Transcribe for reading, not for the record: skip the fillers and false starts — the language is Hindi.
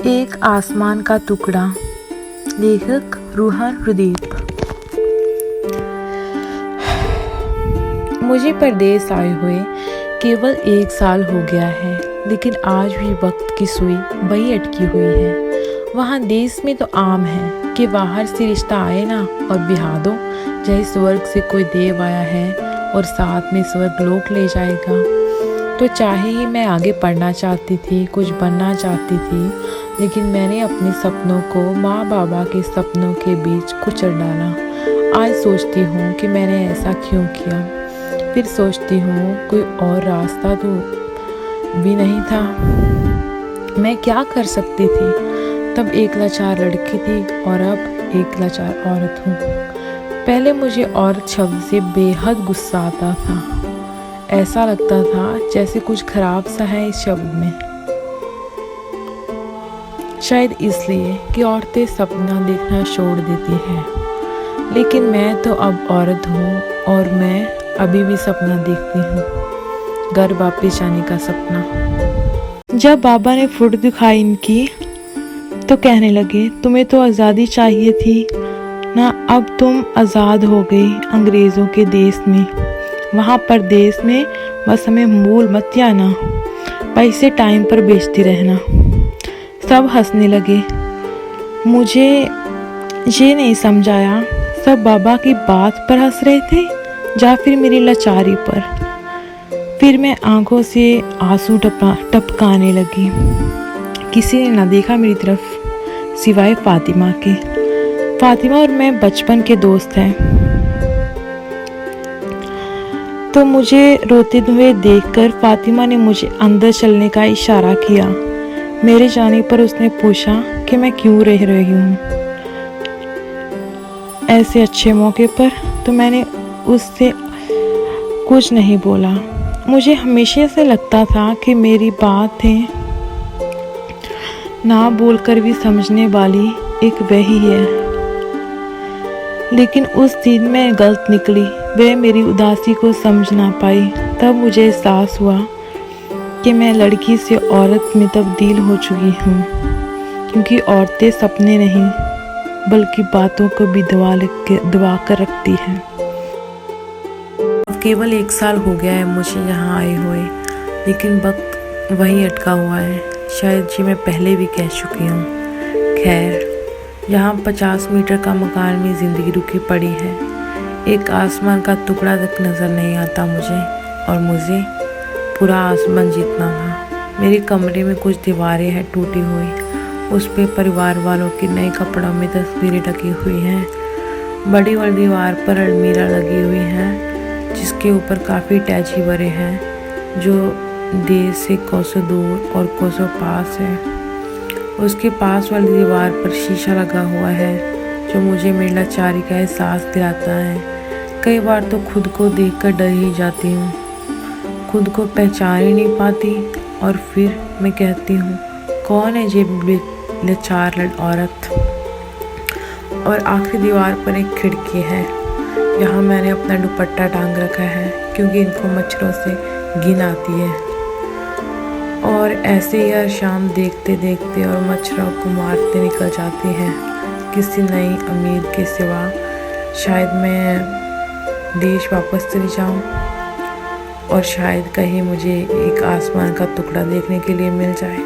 एक आसमान का टुकड़ा। लेखक रूहान रुदीप। मुझे परदेस आए हुए केवल 1 साल हो गया है, लेकिन आज भी वक्त की सुई वही अटकी हुई है। वहाँ देश में तो आम है कि बाहर से रिश्ता आए ना और बिहा दो, जैसे स्वर्ग से कोई देव आया है और साथ में स्वर्ग लोक ले जाएगा। तो चाहे ही मैं आगे पढ़ना चाहती थी, कुछ बनना चाहती थी, लेकिन मैंने अपने सपनों को माँ बाबा के सपनों के बीच कुचल डाला। आज सोचती हूँ कि मैंने ऐसा क्यों किया। फिर सोचती हूँ कोई और रास्ता तो भी नहीं था। मैं क्या कर सकती थी। तब एक लाचार लड़की थी और अब एक लाचार औरत हूँ। पहले मुझे औरत शब्द से बेहद गुस्सा आता था। ऐसा लगता था जैसे कुछ खराब सा है इस शब्द में। शायद इसलिए कि औरतें सपना देखना छोड़ देती हैं, लेकिन मैं तो अब औरत हूँ और मैं अभी भी सपना देखती हूँ, घर वापस जाने का सपना। जब बाबा ने फोटो दिखाई इनकी तो कहने लगे, तुम्हें तो आज़ादी चाहिए थी ना, अब तुम आज़ाद हो गई अंग्रेज़ों के देश में। वहाँ पर देश में बस हमें मूल मत आना, पैसे टाइम पर बेचती रहना। सब हंसने लगे। मुझे ये नहीं समझाया, सब बाबा की बात पर हंस रहे थे या फिर मेरी लाचारी पर। फिर मैं आंखों से आंसू टपकाने लगी। किसी ने ना देखा मेरी तरफ सिवाय फातिमा के। फातिमा और मैं बचपन के दोस्त हैं। तो मुझे रोते हुए देखकर फातिमा ने मुझे अंदर चलने का इशारा किया। मेरे जाने पर उसने पूछा कि मैं क्यों रह रही हूँ ऐसे अच्छे मौके पर। तो मैंने उससे कुछ नहीं बोला। मुझे हमेशा से लगता था कि मेरी बातें ना बोलकर भी समझने वाली एक वही है, लेकिन उस दिन मैं गलत निकली। वह मेरी उदासी को समझ ना पाई। तब मुझे एहसास हुआ कि मैं लड़की से औरत में तब्दील हो चुकी हूँ, क्योंकि औरतें सपने नहीं बल्कि बातों को भी दबा कर रखती हैं। केवल 1 साल हो गया है मुझे यहाँ आए हुए, लेकिन वक्त वहीं अटका हुआ है। शायद जी मैं पहले भी कह चुकी हूँ। खैर, यहाँ 50 मीटर का मकान में ज़िंदगी रुकी पड़ी है। एक आसमान का टुकड़ा तक नज़र नहीं आता मुझे, और मुझे पूरा आसमान जितना था। मेरे कमरे में कुछ दीवारें हैं टूटी हुई, उस पे परिवार वालों के नए कपड़ों में तस्वीरें ढकी हुई हैं। बड़ी वाली दीवार पर अलमीरा लगी हुई है, जिसके ऊपर काफ़ी टैची भरे हैं, जो देश से कोसों दूर और कोसों पास है। उसके पास वाली दीवार पर शीशा लगा हुआ है, जो मुझे मेरी लाचारी का एहसास दिलाता है। कई बार तो खुद को देखकर डर ही जाती हूँ, खुद को पहचान ही नहीं पाती, और फिर मैं कहती हूँ कौन है ये लाचार औरत। और आखिरी दीवार पर एक खिड़की है, यहाँ मैंने अपना दुपट्टा टांग रखा है, क्योंकि इनको मच्छरों से घिन आती है। और ऐसे ही हर शाम देखते देखते और मच्छरों को मारते निकल जाती हैं, किसी नई उम्मीद के सिवा। शायद मैं देश वापस चली जाऊं, और शायद कहीं मुझे एक आसमान का टुकड़ा देखने के लिए मिल जाए।